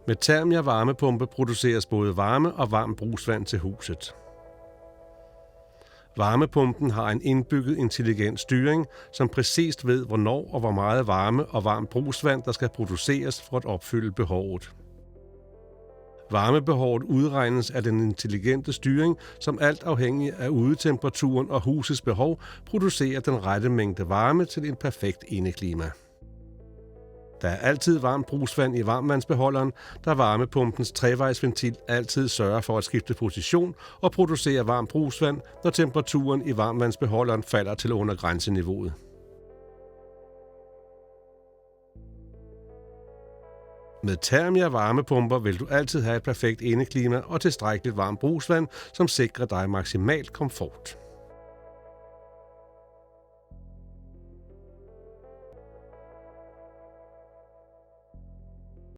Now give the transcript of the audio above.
Med Thermia varmepumpe produceres både varme og varmt brugsvand til huset. Varmepumpen har en indbygget intelligent styring, som præcist ved, hvornår og hvor meget varme og varmt brugsvand, der skal produceres for at opfylde behovet. Varmebehovet udregnes af den intelligente styring, som alt afhængig af udetemperaturen og husets behov producerer den rette mængde varme til en perfekt indeklima. Der er altid varmt brugsvand i varmvandsbeholderen, da varmepumpens trevejsventil altid sørger for at skifte position og producere varmt brugsvand, når temperaturen i varmvandsbeholderen falder til under grænseniveauet. Med Thermia varmepumper vil du altid have et perfekt indeklima og tilstrækkeligt varmt brugsvand, som sikrer dig maksimal komfort.